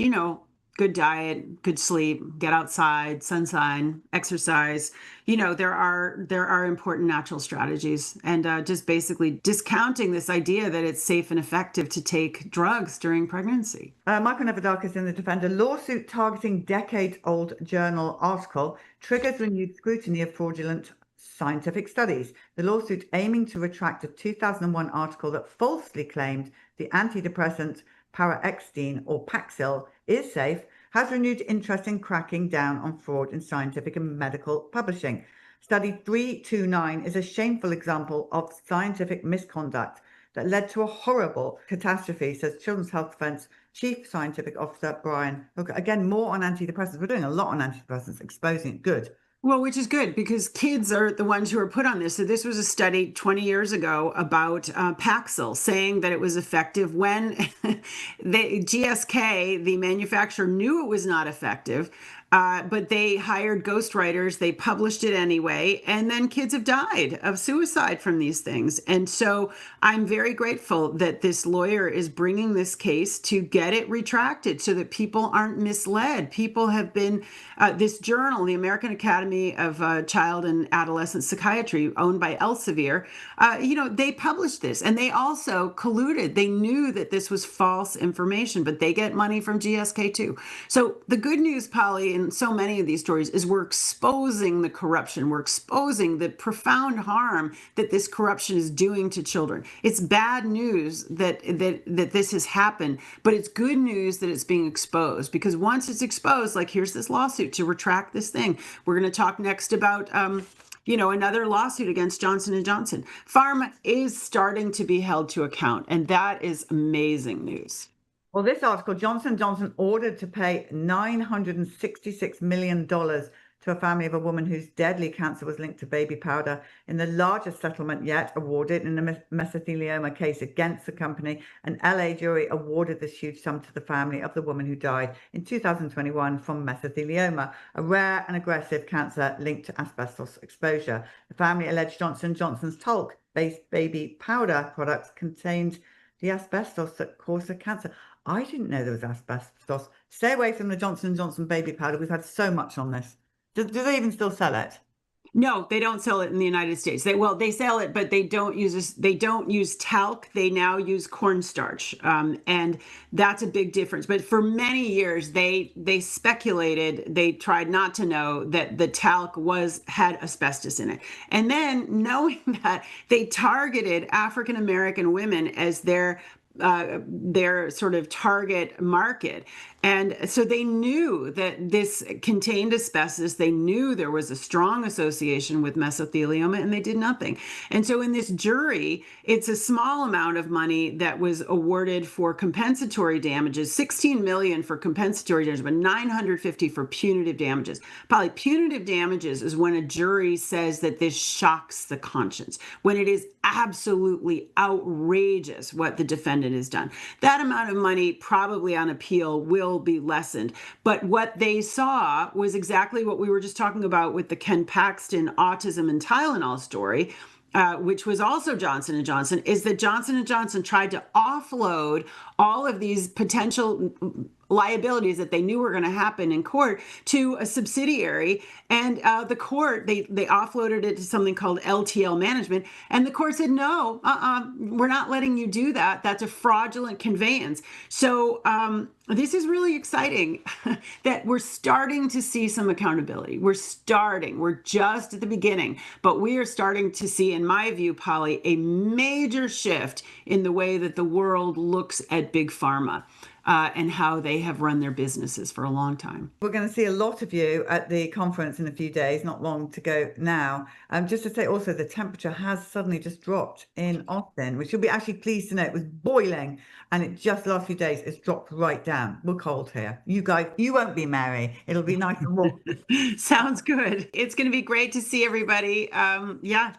Speaker 3: Good diet, good sleep, get outside, sunshine, exercise. There are important natural strategies, and just basically discounting this idea that it's safe and effective to take drugs during pregnancy.
Speaker 2: Michael Nevadakis in The Defender. Lawsuit targeting decade-old journal article triggers renewed scrutiny of fraudulent scientific studies. The lawsuit aiming to retract a 2001 article that falsely claimed the antidepressant Paraxetine or Paxil is safe has renewed interest in cracking down on fraud in scientific and medical publishing. Study 329 is a shameful example of scientific misconduct that led to a horrible catastrophe, says Children's Health Defense Chief Scientific Officer Brian. Look, again, more on antidepressants. We're doing a lot on antidepressants, exposing it. Good.
Speaker 3: Well, which is good because kids are the ones who are put on this. So this was a study 20 years ago about Paxil, saying that it was effective when GSK, the manufacturer, knew it was not effective. But they hired ghostwriters, they published it anyway, and then kids have died of suicide from these things. And so I'm very grateful that this lawyer is bringing this case to get it retracted so that people aren't misled. People have been, this journal, the American Academy of Child and Adolescent Psychiatry, owned by Elsevier, they published this and they also colluded. They knew that this was false information, but they get money from GSK too. So the good news, Polly, in so many of these stories is we're exposing the corruption. We're exposing the profound harm that this corruption is doing to children. It's bad news that this has happened, but it's good news that it's being exposed, because once it's exposed, like here's this lawsuit to retract this thing. We're going to talk next about another lawsuit against Johnson & Johnson. Pharma is starting to be held to account, and that is amazing news.
Speaker 2: Well, this article, Johnson & Johnson ordered to pay $966 million to a family of a woman whose deadly cancer was linked to baby powder in the largest settlement yet awarded in a mesothelioma case against the company. An LA jury awarded this huge sum to the family of the woman who died in 2021 from mesothelioma, a rare and aggressive cancer linked to asbestos exposure. The family alleged Johnson & Johnson's talc-based baby powder products contained the asbestos that caused the cancer. I didn't know there was asbestos. Stay away from the Johnson & Johnson baby powder. We've had so much on this. Do they even still sell it?
Speaker 3: No, they don't sell it in the United States. They sell it, but they don't use talc. They now use cornstarch, and that's a big difference. But for many years, they speculated. They tried not to know that the talc had asbestos in it, and then knowing that, they targeted African American women as their sort of target market. And so they knew that this contained asbestos. They knew there was a strong association with mesothelioma, and they did nothing. And so in this jury, it's a small amount of money that was awarded for compensatory damages, 16 million for compensatory damages, but 950 for punitive damages. Probably punitive damages is when a jury says that this shocks the conscience, when it is absolutely outrageous what the defendant has done. That amount of money probably on appeal will be lessened. But what they saw was exactly what we were just talking about with the Ken Paxton autism and Tylenol story, which was also Johnson & Johnson, is that Johnson & Johnson tried to offload all of these potential liabilities that they knew were going to happen in court to a subsidiary. And the court, they offloaded it to something called LTL management. And the court said, no, we're not letting you do that. That's a fraudulent conveyance. So this is really exciting that we're starting to see some accountability. We're just at the beginning, but we are starting to see, in my view, Polly, a major shift in the way that the world looks at big pharma. And how they have run their businesses for a long time.
Speaker 2: We're going to see a lot of you at the conference in a few days, not long to go now. Just to say also, the temperature has suddenly just dropped in Austin, which you'll be actually pleased to know. It was boiling, and it just the last few days, it's dropped right down. We're cold here. You guys, you won't be, Mary. It'll be nice and warm.
Speaker 3: Sounds good. It's going to be great to see everybody.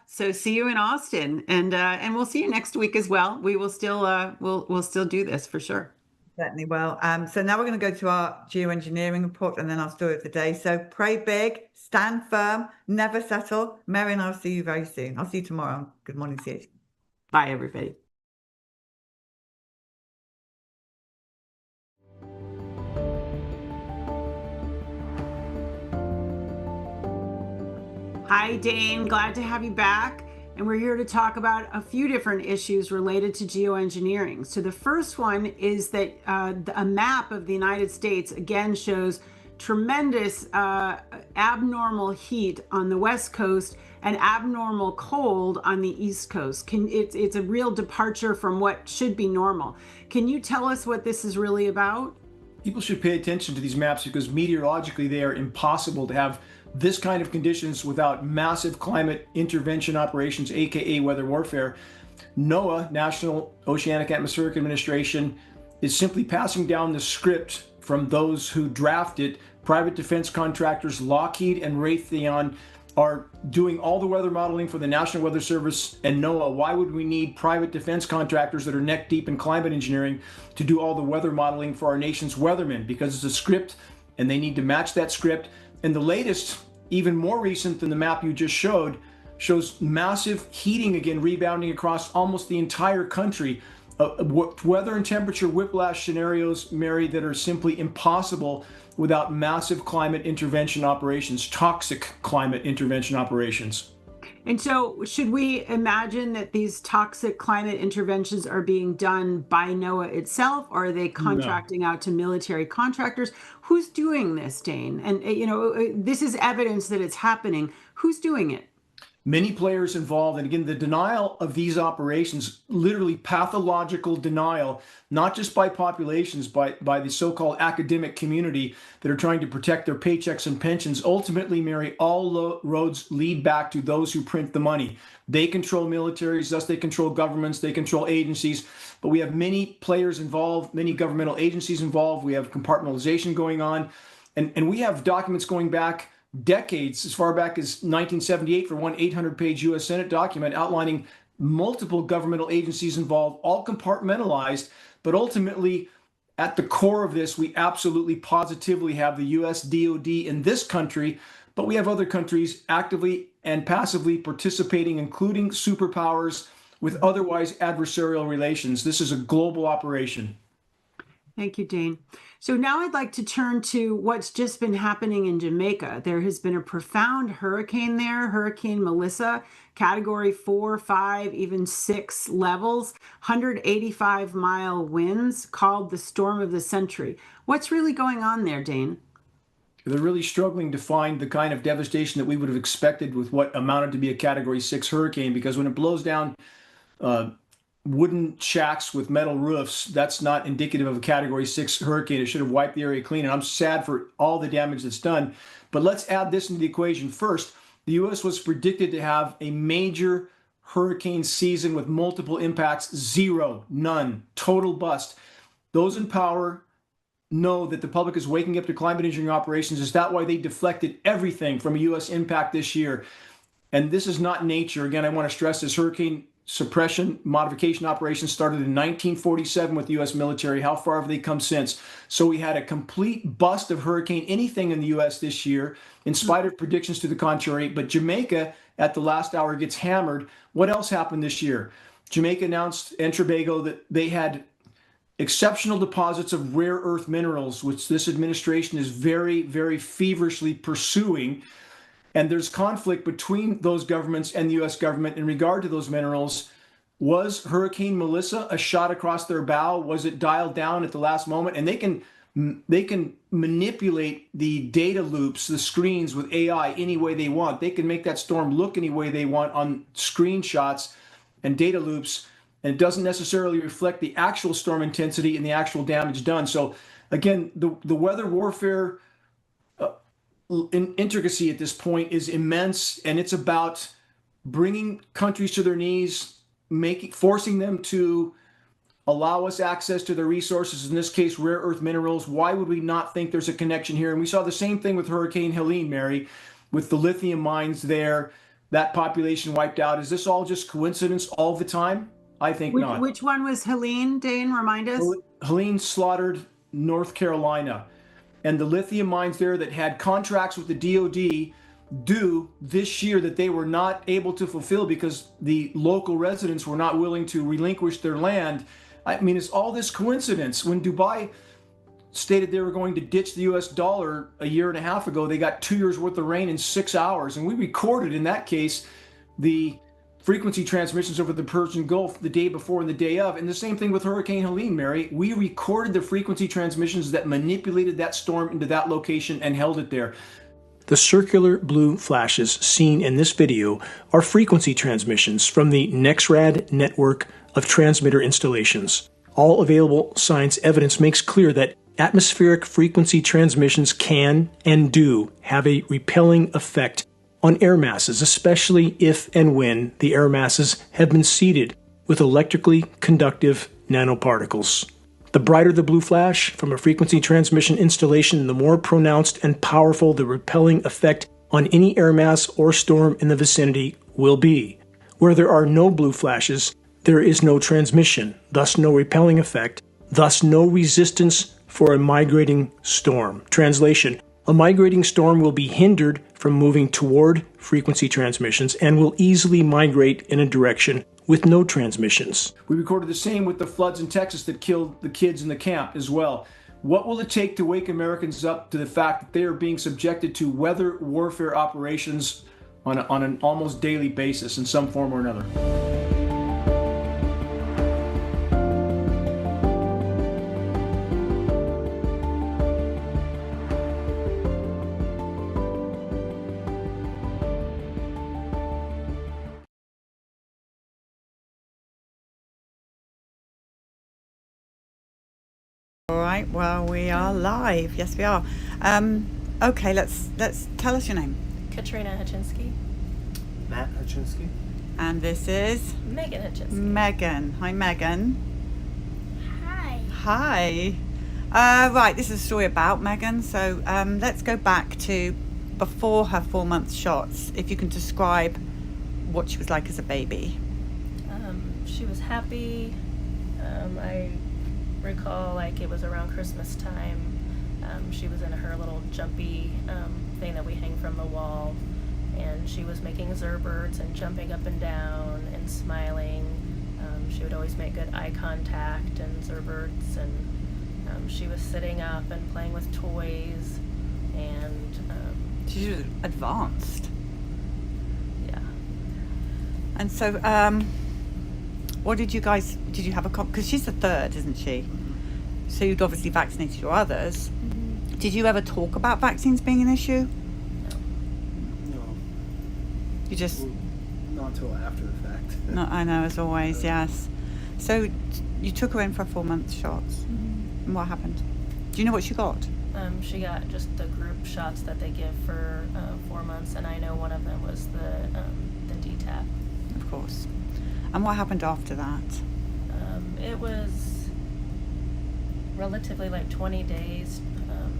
Speaker 3: So see you in Austin, and we'll see you next week as well. We will still we'll still do this for sure.
Speaker 2: Certainly will. So now we're going to go to our geoengineering report and then our story of the day. So pray big, stand firm, never settle. Mary and I'll see you very soon. I'll see you tomorrow. Good morning, CH.
Speaker 3: Bye, everybody. Hi, Dane. Glad to have you back. And we're here to talk about a few different issues related to geoengineering. So the first one is that a map of the United States again shows tremendous abnormal heat on the West Coast and abnormal cold on the East Coast. It's a real departure from what should be normal. Can you tell us what this is really about?
Speaker 4: People should pay attention to these maps because meteorologically they are impossible to have this kind of conditions without massive climate intervention operations, aka weather warfare. NOAA, National Oceanic Atmospheric Administration, is simply passing down the script from those who draft it. Private defense contractors Lockheed and Raytheon are doing all the weather modeling for the National Weather Service and NOAA. Why would we need private defense contractors that are neck deep in climate engineering to do all the weather modeling for our nation's weathermen? Because it's a script and they need to match that script. And the latest, even more recent than the map you just showed, shows massive heating again rebounding across almost the entire country. Weather and temperature whiplash scenarios, Mary, that are simply impossible without massive climate intervention operations, toxic climate intervention operations.
Speaker 3: And so should we imagine that these toxic climate interventions are being done by NOAA itself, or are they contracting out to military contractors? Who's doing this, Dane? And, this is evidence that it's happening. Who's doing it?
Speaker 4: Many players involved, and again, the denial of these operations, literally pathological denial, not just by populations, but by the so-called academic community that are trying to protect their paychecks and pensions. Ultimately, Mary, all roads lead back to those who print the money. They control militaries, thus they control governments, they control agencies, but we have many players involved, many governmental agencies involved. We have compartmentalization going on, and we have documents going back decades, as far back as 1978 for one 800-page U.S. Senate document outlining multiple governmental agencies involved, all compartmentalized. But ultimately, at the core of this, we absolutely positively have the U.S. DOD in this country, but we have other countries actively and passively participating, including superpowers with otherwise adversarial relations. This is a global operation.
Speaker 3: Thank you, Dane. So now I'd like to turn to what's just been happening in Jamaica. There has been a profound hurricane there, Hurricane Melissa, category 4, 5, even 6 levels, 185-mile winds, called the storm of the century. What's really going on there, Dane?
Speaker 4: They're really struggling to find the kind of devastation that we would have expected with what amounted to be a category 6 hurricane, because when it blows down wooden shacks with metal roofs, that's not indicative of a Category 6 hurricane. It should have wiped the area clean, and I'm sad for all the damage that's done. But let's add this into the equation. First, the U.S. was predicted to have a major hurricane season with multiple impacts. Zero, none, total bust. Those in power know that the public is waking up to climate engineering operations. Is that why they deflected everything from a U.S. impact this year? And this is not nature. Again, I want to stress this: hurricane suppression modification operations started in 1947 with the U.S. military. How far have they come since? So we had a complete bust of hurricane anything in the U.S. this year, in spite of predictions to the contrary. But Jamaica at the last hour gets hammered. What else happened this year? Jamaica announced, and Tobago, that they had exceptional deposits of rare earth minerals, which this administration is very, very feverishly pursuing. And there's conflict between those governments and the U.S. government in regard to those minerals. Was Hurricane Melissa a shot across their bow? Was it dialed down at the last moment? And they can manipulate the data loops, the screens, with AI any way they want. They can make that storm look any way they want on screenshots and data loops, and it doesn't necessarily reflect the actual storm intensity and the actual damage done. So again, the weather warfare intricacy at this point is immense, and it's about bringing countries to their knees, forcing them to allow us access to their resources, in this case rare earth minerals. Why would we not think there's a connection here? And we saw the same thing with Hurricane Helene, Mary, with the lithium mines there, that population wiped out. Is this all just coincidence all the time? I think not.
Speaker 3: Which one was Helene, Dane? Remind us.
Speaker 4: Helene slaughtered North Carolina. And the lithium mines there that had contracts with the DOD due this year that they were not able to fulfill because the local residents were not willing to relinquish their land. I mean, it's all this coincidence. When Dubai stated they were going to ditch the US dollar a year and a half ago, they got 2 years worth of rain in 6 hours. And we recorded in that case the frequency transmissions over the Persian Gulf the day before and the day of. And the same thing with Hurricane Helene, Mary. We recorded the frequency transmissions that manipulated that storm into that location and held it there.
Speaker 5: The circular blue flashes seen in this video are frequency transmissions from the NexRad network of transmitter installations. All available science evidence makes clear that atmospheric frequency transmissions can and do have a repelling effect on air masses, especially if and when the air masses have been seeded with electrically conductive nanoparticles. The brighter the blue flash from a frequency transmission installation, the more pronounced and powerful the repelling effect on any air mass or storm in the vicinity will be. Where there are no blue flashes, there is no transmission, thus no repelling effect, thus no resistance for a migrating storm. Translation: a migrating storm will be hindered from moving toward frequency transmissions and will easily migrate in a direction with no transmissions.
Speaker 4: We recorded the same with the floods in Texas that killed the kids in the camp as well. What will it take to wake Americans up to the fact that they are being subjected to weather warfare operations on an almost daily basis in some form or another?
Speaker 2: All right, well, we are live. Yes, we are. Okay, let's tell us your name.
Speaker 6: Katrina Hachinsky.
Speaker 7: Matt Hachinsky.
Speaker 2: And this is
Speaker 6: Megan Hachinsky.
Speaker 2: Megan. Hi, Megan.
Speaker 6: Hi.
Speaker 2: Hi. Right, this is a story about Megan. So let's go back to before her 4 month shots. If you can describe what she was like as a baby.
Speaker 6: She was happy. I recall like it was around Christmas time. She was in her little jumpy thing that we hang from the wall, and she was making Zerberts and jumping up and down and smiling. She would always make good eye contact and Zerberts, and she was sitting up and playing with toys, and
Speaker 2: She was advanced.
Speaker 6: yeah.
Speaker 2: And so, what did you have because she's the third, isn't she? So you'd obviously vaccinated your others.
Speaker 6: Mm-hmm.
Speaker 2: Did you ever talk about vaccines being an issue?
Speaker 7: No.
Speaker 2: You just...
Speaker 7: Not until after the fact.
Speaker 2: No, I know, as always, yes. So you took her in for a 4-month shot.
Speaker 6: Mm-hmm.
Speaker 2: And what happened? Do you know what she got?
Speaker 6: She got just the group shots that they give for 4 months, and I know one of them was the DTaP.
Speaker 2: Of course. And what happened after that?
Speaker 6: It was relatively like 20 days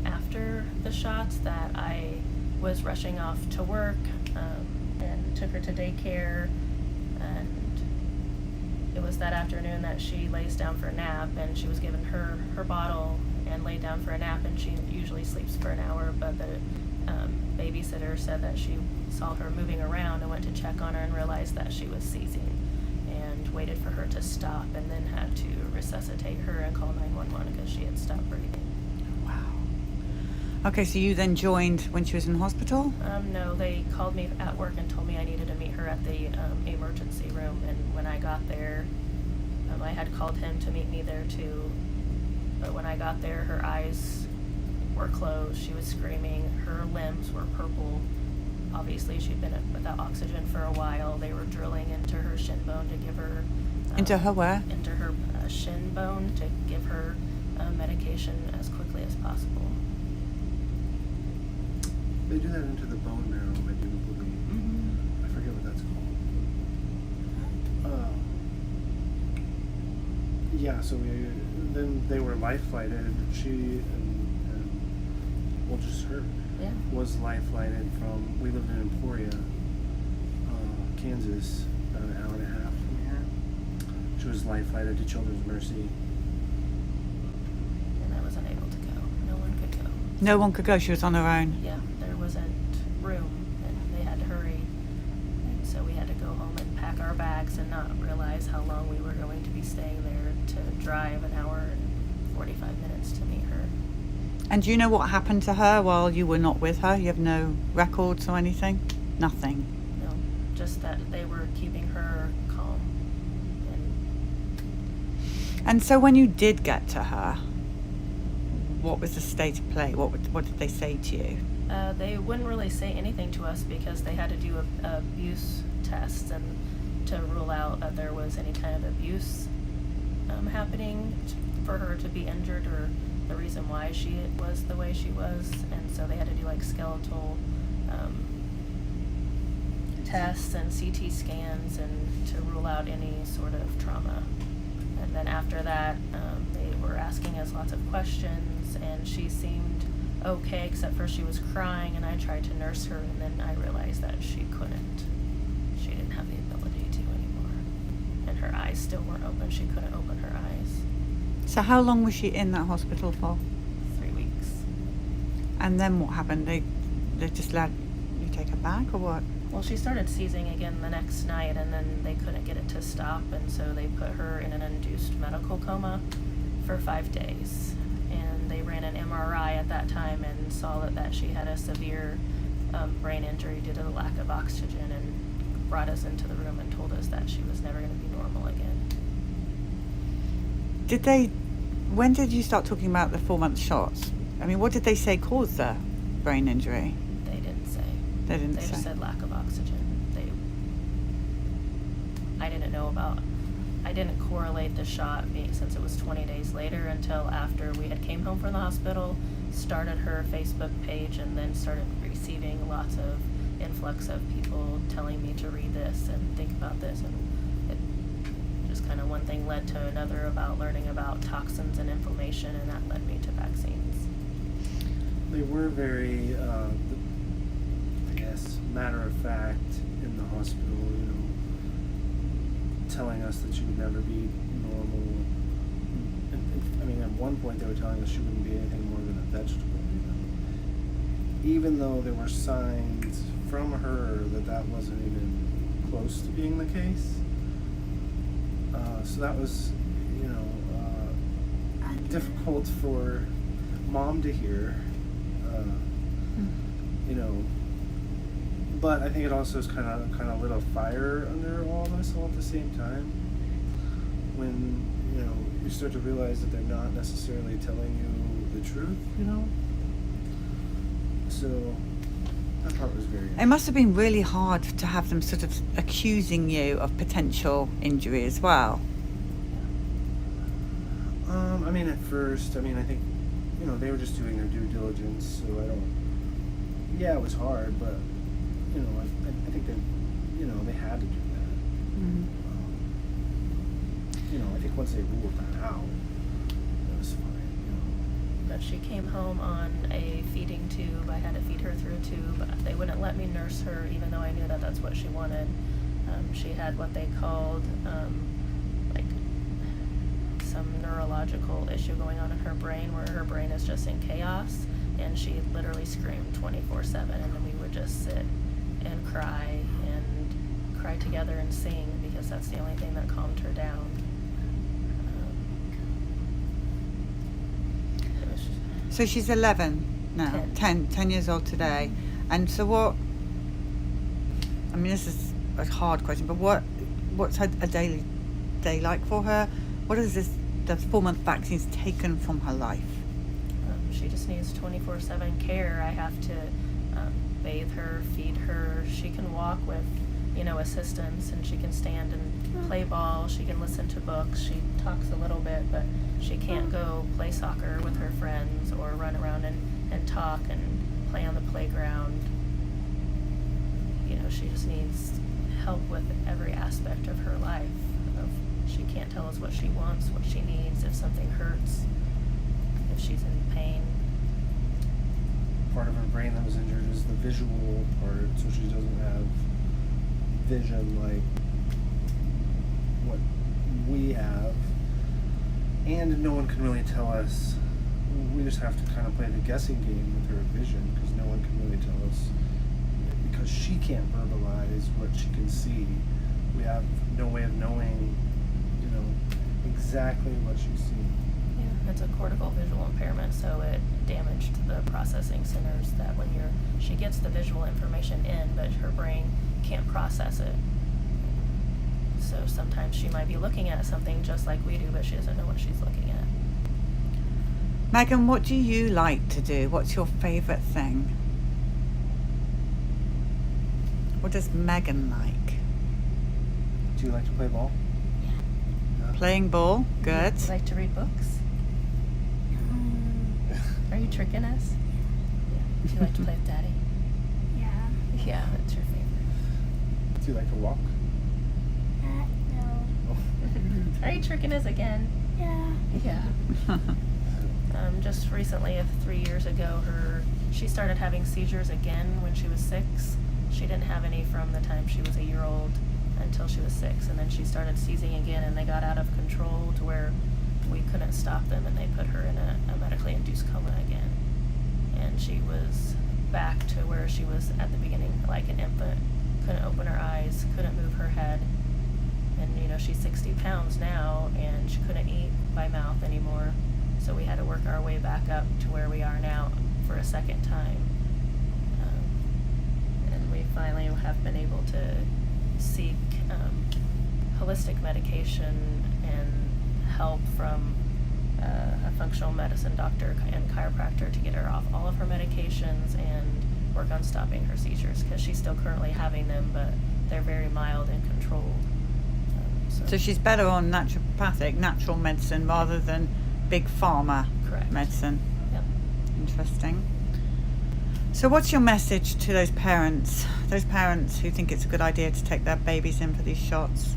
Speaker 6: after the shots that I was rushing off to work and took her to daycare, and it was that afternoon that she lays down for a nap, and she was given her bottle and laid down for a nap, and she usually sleeps for an hour, but the babysitter said that she saw her moving around and went to check on her and realized that she was seizing, and waited for her to stop, and then had to resuscitate her and call 911 because she had stopped breathing.
Speaker 2: Wow. Okay, so you then joined when she was in hospital?
Speaker 6: No, they called me at work and told me I needed to meet her at the emergency room, and when I got there, I had called him to meet me there too, but when I got there, her eyes were closed, she was screaming, her limbs were purple. Obviously, she'd been without oxygen for a while. They were drilling into her shin bone to give her...
Speaker 2: Into her where?
Speaker 6: Into her shin bone to give her medication as quickly as possible.
Speaker 7: They do that into the bone marrow, I do believe.
Speaker 6: Mm-hmm.
Speaker 7: I forget what that's called. Yeah, so then they were life flighted. She and well, just her
Speaker 6: Yeah.
Speaker 7: was life flighted from. We lived in Emporia, Kansas, about an hour and a half from here. She was life flighted to Children's Mercy.
Speaker 6: And I was unable to go. No one could go.
Speaker 2: No one could go, she was on her own.
Speaker 6: Yeah, there wasn't room, and they had to hurry. And so we had to go home and pack our bags and not realize how long we were going to be staying there to drive an hour and 45 minutes to meet her.
Speaker 2: And do you know what happened to her while you were not with her? You have no records or anything? Nothing.
Speaker 6: No, just that they were keeping her calm.
Speaker 2: And so when you did get to her, what was the state of play? What did they say to you?
Speaker 6: They wouldn't really say anything to us because they had to do abuse tests and to rule out that there was any kind of abuse happening for her to be injured or the reason why she was the way she was. And so they had to do like skeletal tests and CT scans and to rule out any sort of trauma. And then after that, they were asking us lots of questions, and she seemed okay, except for she was crying, and I tried to nurse her, and then I realized that she couldn't. She didn't have the ability to anymore. And her eyes still weren't open. She couldn't open her eyes.
Speaker 2: So how long was she in that hospital for?
Speaker 6: 3 weeks.
Speaker 2: And then what happened? They just let you take her back or what?
Speaker 6: Well, she started seizing again the next night, and then they couldn't get it to stop, and so they put her in an induced medical coma for 5 days. And they ran an MRI at that time and saw that she had a severe brain injury due to the lack of oxygen, and brought us into the room and told us that she was never going to be normal again.
Speaker 2: When did you start talking about the 4-month shots? I mean, what did they say caused the brain injury?
Speaker 6: They didn't say.
Speaker 2: They didn't
Speaker 6: They
Speaker 2: say.
Speaker 6: just said lack of oxygen. I didn't correlate the shot since it was 20 days later until after we had came home from the hospital, started her Facebook page, and then started receiving lots of influx of people telling me to read this and think about this, and it just kind of one thing led to another about learning about toxins and inflammation, and that led me to vaccines.
Speaker 7: They were very, I guess, matter of fact in the hospital, you know, telling us that she would never be normal. I mean, at one point they were telling us she wouldn't be anything more than a vegetable. Even though there were signs from her that wasn't even close to being the case. So that was, you know, difficult for Mom to hear. You know, but I think it also is kind of lit a fire under all of us all at the same time. When, you know, you start to realize that they're not necessarily telling you the truth, you know. So that part was very.
Speaker 2: It must have been really hard to have them sort of accusing you of potential injury as well.
Speaker 7: I mean, at first, I mean, I think, you know, they were just doing their due diligence, so I don't. Yeah, it was hard, but you know, I think they, you know, they had to do that.
Speaker 2: Mm-hmm.
Speaker 7: You know, I think once they ruled that out, it was fine. You know.
Speaker 6: But she came home on a feeding tube. I had to feed her through a tube. They wouldn't let me nurse her, even though I knew that that's what she wanted. She had what they called like some neurological issue going on in her brain, where her brain is just in chaos, and she literally screamed 24/7, and then we would just sit and cry together and sing, because that's the only thing that calmed her down.
Speaker 2: So she's 11 now, 10 years old today. And so what, I mean, this is a hard question, but what's a daily day like for her? What is the 4-month vaccines taken from her life?
Speaker 6: She just needs 24/7 care. I have to bathe her, feed her. She can walk with, you know, assistance, and she can stand and play ball. She can listen to books. She talks a little bit, but she can't go play soccer with her friends or run around and talk and play on the playground. You know, she just needs help with every aspect of her life. She can't tell us what she wants, what she needs, if something hurts, if she's in pain.
Speaker 7: Part of her brain that was injured is the visual part, so she doesn't have vision like what we have, and no one can really tell us. We just have to kind of play the guessing game with her vision, because no one can really tell us, because she can't verbalize what she can see. We have no way of knowing, you know, exactly what she's seeing.
Speaker 6: Yeah, it's a cortical visual impairment, so it damaged the processing centers that when she gets the visual information in, but her brain can't process it. So sometimes she might be looking at something just like we do, but she doesn't know what she's looking at.
Speaker 2: Megan, what do you like to do? What's your favourite thing? What does Megan like?
Speaker 7: Do you like to play ball?
Speaker 6: Yeah.
Speaker 2: Playing ball? Good.
Speaker 6: You like to read books? Are you tricking us? Yeah. Do you like to play with Daddy?
Speaker 8: Yeah.
Speaker 6: Yeah, that's your favorite.
Speaker 7: Do you like to walk?
Speaker 8: No.
Speaker 6: Are you tricking us again?
Speaker 8: Yeah.
Speaker 6: Yeah. Just recently, 3 years ago, she started having seizures again when she was 6. She didn't have any from the time she was a year old until she was 6, and then she started seizing again, and they got out of control to where we couldn't stop them, and they put her in a medically induced coma again. And she was back to where she was at the beginning, like an infant. Couldn't open her eyes, couldn't move her head. And, you know, she's 60 pounds now, and she couldn't eat by mouth anymore. So we had to work our way back up to where we are now for a second time. And we finally have been able to seek holistic medication and help from a functional medicine doctor and chiropractor to get her off all of her medications and work on stopping her seizures, because she's still currently having them, but they're very mild and controlled.
Speaker 2: So she's better on natural medicine rather than big pharma
Speaker 6: Correct.
Speaker 2: medicine.
Speaker 6: Yep.
Speaker 2: Interesting. So what's your message to those parents who think it's a good idea to take their babies in for these shots?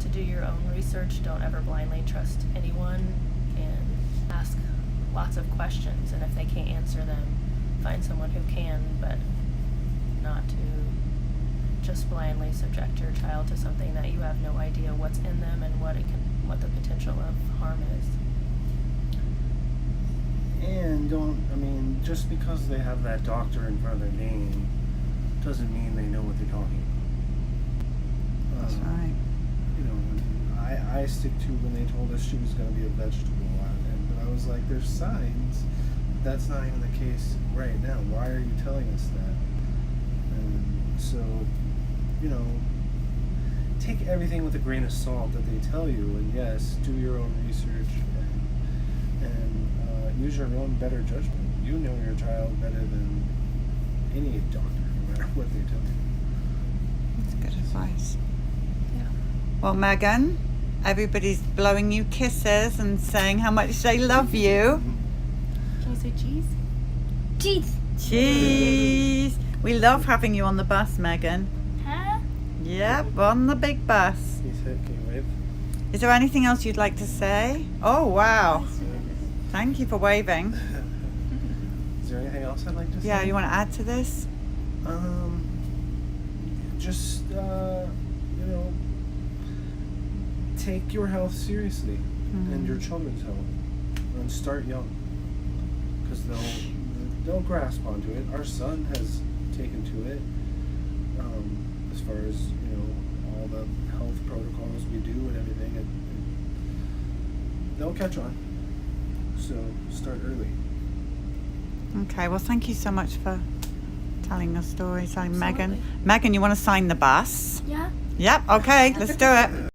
Speaker 6: To do your own research. Don't ever blindly trust anyone, and ask lots of questions, and if they can't answer them, find someone who can, but not to just blindly subject your child to something that you have no idea what's in them and what the potential of harm is.
Speaker 7: And just because they have that doctor in front of their name doesn't mean they know what they're talking about.
Speaker 2: That's right.
Speaker 7: You know, I stick to when they told us she was going to be a vegetable, but I was like, there's signs. That's not even the case right now. Why are you telling us that? And so, you know, take everything with a grain of salt that they tell you, and yes, do your own research and use your own better judgment. You know your child better than any doctor, no matter what they tell you.
Speaker 2: That's good advice.
Speaker 6: Yeah.
Speaker 2: Well, Megan, Everybody's blowing you kisses and saying how much they love you.
Speaker 6: Can you say cheese? Cheese.
Speaker 2: Cheese. We love having you on the bus, Megan.
Speaker 6: Huh?
Speaker 2: Yep, on the big bus.
Speaker 7: Can you wave?
Speaker 2: Is there anything else you'd like to say? Oh, wow. Thank you for waving.
Speaker 7: Is there anything else I'd like to say?
Speaker 2: Yeah, you want to add to this?
Speaker 7: Just you know, take your health seriously and your children's health, and start young, because they'll grasp onto it. Our son has taken to it, as far as, you know, all the health protocols we do and everything, and they'll catch on. So start early.
Speaker 2: Okay, well, thank you so much for telling your stories. I'm
Speaker 6: Absolutely.
Speaker 2: Megan. Megan, you want to sign the bus?
Speaker 6: Yeah.
Speaker 2: Yep, okay, let's do it.